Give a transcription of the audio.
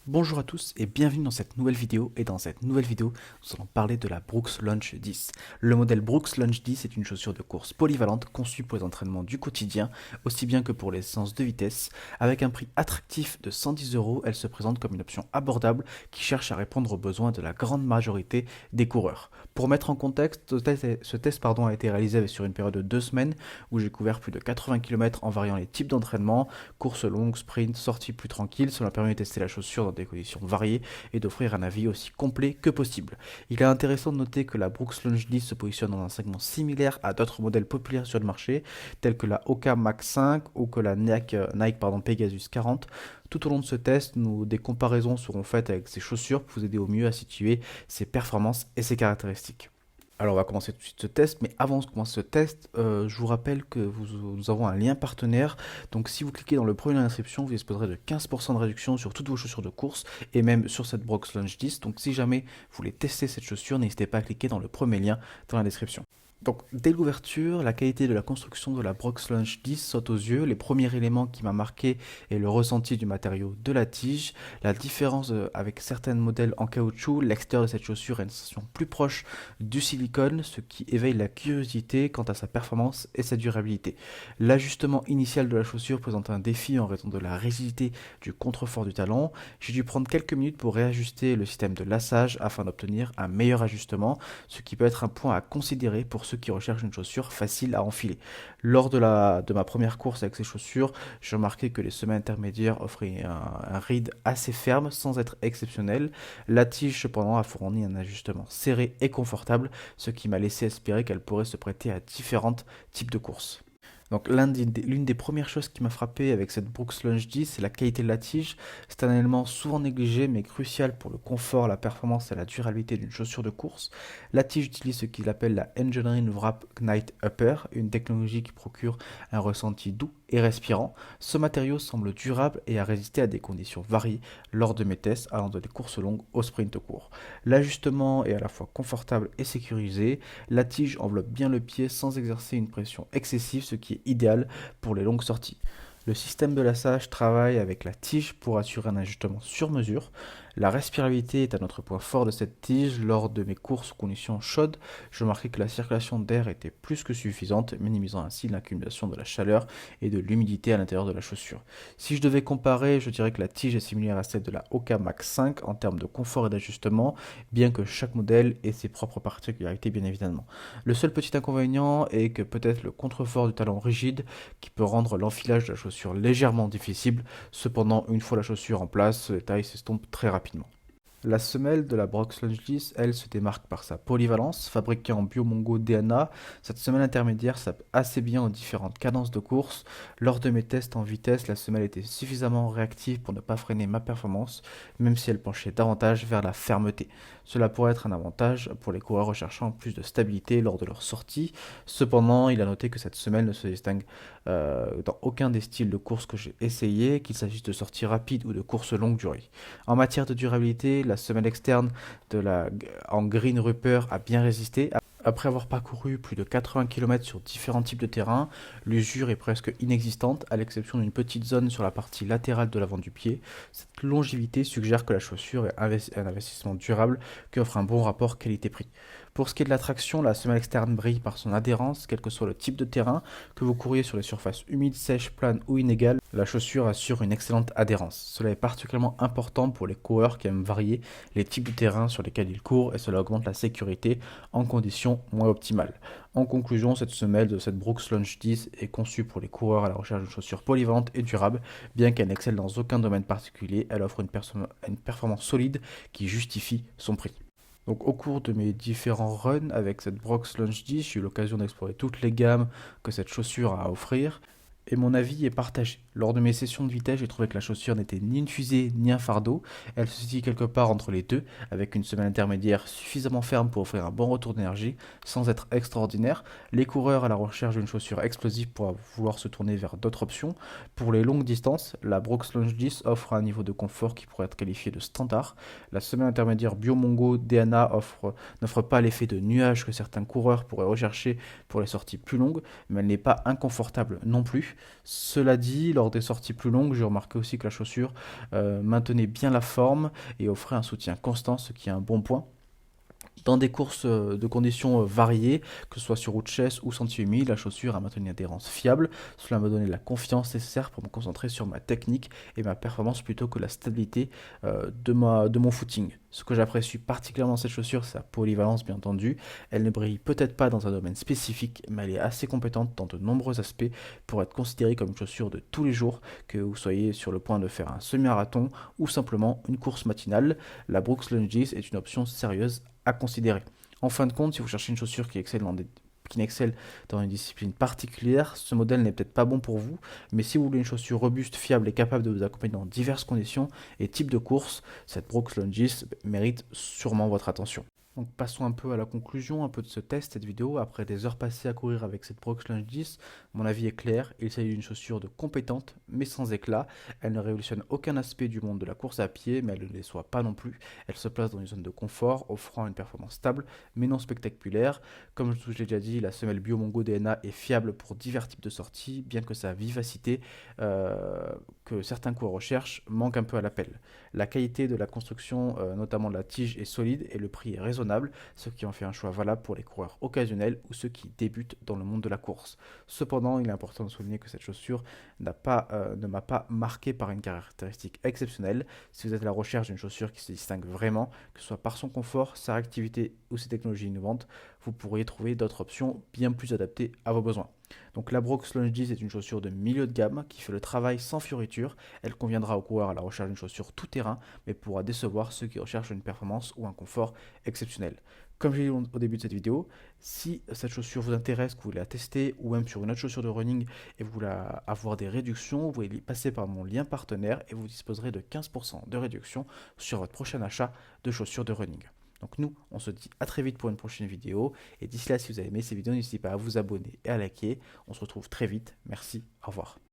Bonjour à tous et bienvenue dans cette nouvelle vidéo. Et dans cette nouvelle vidéo, nous allons parler de la Brooks Launch 10. Le modèle Brooks Launch 10 est une chaussure de course polyvalente conçue pour les entraînements du quotidien, aussi bien que pour les séances de vitesse. Avec un prix attractif de 110 euros, elle se présente comme une option abordable qui cherche à répondre aux besoins de la grande majorité des coureurs. Pour mettre en contexte, ce test a été réalisé sur une période de 2 semaines où j'ai couvert plus de 80 km en variant les types d'entraînement, course longue, sprint, sortie plus tranquille. Cela m'a permis de tester la chaussure dans des conditions variées et d'offrir un avis aussi complet que possible. Il est intéressant de noter que la Brooks Launch 10 se positionne dans un segment similaire à d'autres modèles populaires sur le marché, tels que la Hoka Max 5 ou que la Nike Pegasus 40. Tout au long de ce test, des comparaisons seront faites avec ces chaussures pour vous aider au mieux à situer ses performances et ses caractéristiques. Alors on va commencer tout de suite ce test, mais avant de commencer ce test, je vous rappelle que nous avons un lien partenaire. Donc si vous cliquez dans le premier lien d'inscription, vous disposerez de 15% de réduction sur toutes vos chaussures de course et même sur cette Brooks Launch 10. Donc si jamais vous voulez tester cette chaussure, n'hésitez pas à cliquer dans le premier lien dans la description. Donc, dès l'ouverture, la qualité de la construction de la Brooks Launch 10 saute aux yeux. Les premiers éléments qui m'a marqué est le ressenti du matériau de la tige, la différence avec certains modèles en caoutchouc. L'extérieur de cette chaussure a une sensation plus proche du silicone, ce qui éveille la curiosité quant à sa performance et sa durabilité. L'ajustement initial de la chaussure présente un défi en raison de la rigidité du contrefort du talon. J'ai dû prendre quelques minutes pour réajuster le système de lassage afin d'obtenir un meilleur ajustement, ce qui peut être un point à considérer pour ceux qui recherchent une chaussure facile à enfiler. Lors de ma première course avec ces chaussures, j'ai remarqué que les semelles intermédiaires offraient un ride assez ferme sans être exceptionnel. La tige cependant a fourni un ajustement serré et confortable, ce qui m'a laissé espérer qu'elle pourrait se prêter à différents types de courses. Donc l'une des premières choses qui m'a frappé avec cette Brooks Launch 10, c'est la qualité de la tige. C'est un élément souvent négligé mais crucial pour le confort, la performance et la durabilité d'une chaussure de course. La tige utilise ce qu'il appelle la Engineering Wrap Knight Upper, une technologie qui procure un ressenti doux et respirant. Ce matériau semble durable et a résisté à des conditions variées lors de mes tests allant de des courses longues au sprint court. L'ajustement est à la fois confortable et sécurisé. La tige enveloppe bien le pied sans exercer une pression excessive, ce qui est idéal pour les longues sorties. Le système de lassage travaille avec la tige pour assurer un ajustement sur mesure. La respirabilité est un autre point fort de cette tige. Lors de mes courses aux conditions chaudes, je remarquais que la circulation d'air était plus que suffisante, minimisant ainsi l'accumulation de la chaleur et de l'humidité à l'intérieur de la chaussure. Si je devais comparer, je dirais que la tige est similaire à celle de la Hoka Max 5 en termes de confort et d'ajustement, bien que chaque modèle ait ses propres particularités bien évidemment. Le seul petit inconvénient est que peut-être le contrefort du talon rigide qui peut rendre l'enfilage de la chaussure légèrement difficile. Cependant, une fois la chaussure en place, les tailles s'estompent très rapidement. La semelle de la Brooks Launch 10, elle, se démarque par sa polyvalence. Fabriquée en Biomongo DNA, cette semelle intermédiaire s'adapte assez bien aux différentes cadences de course. Lors de mes tests en vitesse, la semelle était suffisamment réactive pour ne pas freiner ma performance, même si elle penchait davantage vers la fermeté. Cela pourrait être un avantage pour les coureurs recherchant plus de stabilité lors de leur sortie. Cependant, il a noté que cette semelle ne se distingue dans aucun des styles de course que j'ai essayé, qu'il s'agisse de sorties rapides ou de courses longue durée. En matière de durabilité, la semelle externe en Green Rupper a bien résisté. Après avoir parcouru plus de 80 km sur différents types de terrains, l'usure est presque inexistante, à l'exception d'une petite zone sur la partie latérale de l'avant du pied. Cette longévité suggère que la chaussure est un investissement durable qui offre un bon rapport qualité-prix. Pour ce qui est de la traction, la semelle externe brille par son adhérence, quel que soit le type de terrain, que vous couriez sur les surfaces humides, sèches, planes ou inégales, la chaussure assure une excellente adhérence. Cela est particulièrement important pour les coureurs qui aiment varier les types de terrain sur lesquels ils courent et cela augmente la sécurité en conditions moins optimales. En conclusion, cette semelle de cette Brooks Launch 10 est conçue pour les coureurs à la recherche d'une chaussure polyvalente et durable. Bien qu'elle n'excelle dans aucun domaine particulier, elle offre une performance solide qui justifie son prix. Donc au cours de mes différents runs avec cette Brooks Launch 10, j'ai eu l'occasion d'explorer toutes les gammes que cette chaussure a à offrir. Et mon avis est partagé. Lors de mes sessions de vitesse, j'ai trouvé que la chaussure n'était ni une fusée ni un fardeau. Elle se situe quelque part entre les deux, avec une semelle intermédiaire suffisamment ferme pour offrir un bon retour d'énergie, sans être extraordinaire. Les coureurs à la recherche d'une chaussure explosive pourraient vouloir se tourner vers d'autres options. Pour les longues distances, la Brooks Launch 10 offre un niveau de confort qui pourrait être qualifié de standard. La semelle intermédiaire Biomongo DNA n'offre pas l'effet de nuage que certains coureurs pourraient rechercher pour les sorties plus longues, mais elle n'est pas inconfortable non plus. tenue. Cela dit, lors des sorties plus longues, j'ai remarqué aussi que la chaussure maintenait bien la forme et offrait un soutien constant, ce qui est un bon point. Dans des courses de conditions variées, que ce soit sur route chaise ou sentier humide, la chaussure a maintenu une adhérence fiable. Cela m'a donné la confiance nécessaire pour me concentrer sur ma technique et ma performance plutôt que la stabilité de mon footing. Ce que j'apprécie particulièrement dans cette chaussure, c'est sa polyvalence bien entendu. Elle ne brille peut-être pas dans un domaine spécifique, mais elle est assez compétente dans de nombreux aspects pour être considérée comme une chaussure de tous les jours, que vous soyez sur le point de faire un semi-marathon ou simplement une course matinale. La Brooks Lunges est une option sérieuse à considérer. En fin de compte, si vous cherchez une chaussure qui excelle dans une discipline particulière, ce modèle n'est peut-être pas bon pour vous, mais si vous voulez une chaussure robuste, fiable et capable de vous accompagner dans diverses conditions et types de courses, cette Brooks Lunges mérite sûrement votre attention. Donc passons un peu à la conclusion, un peu de ce test, cette vidéo. Après des heures passées à courir avec cette Brooks Lunge 10, mon avis est clair, il s'agit d'une chaussure de compétente, mais sans éclat. Elle ne révolutionne aucun aspect du monde de la course à pied, mais elle ne les déçoit pas non plus. Elle se place dans une zone de confort, offrant une performance stable, mais non spectaculaire. Comme je l'ai déjà dit, la semelle Biomongo DNA est fiable pour divers types de sorties, bien que sa vivacité, que certains coureurs recherchent, manque un peu à l'appel. La qualité de la construction, notamment de la tige, est solide et le prix est raisonnable, ce qui en fait un choix valable pour les coureurs occasionnels ou ceux qui débutent dans le monde de la course. Cependant, il est important de souligner que cette chaussure ne m'a pas marqué par une caractéristique exceptionnelle. Si vous êtes à la recherche d'une chaussure qui se distingue vraiment, que ce soit par son confort, sa réactivité ou ses technologies innovantes, vous pourriez trouver d'autres options bien plus adaptées à vos besoins. Donc la Brooks Lunge 10 est une chaussure de milieu de gamme qui fait le travail sans fioriture. Elle conviendra aux coureurs à la recherche d'une chaussure tout terrain, mais pourra décevoir ceux qui recherchent une performance ou un confort exceptionnel. Comme j'ai dit au début de cette vidéo, si cette chaussure vous intéresse, que vous voulez la tester, ou même sur une autre chaussure de running et vous voulez avoir des réductions, vous pouvez passer par mon lien partenaire et vous disposerez de 15% de réduction sur votre prochain achat de chaussures de running. Donc nous, on se dit à très vite pour une prochaine vidéo. Et d'ici là, si vous avez aimé ces vidéos, n'hésitez pas à vous abonner et à liker. On se retrouve très vite. Merci, au revoir.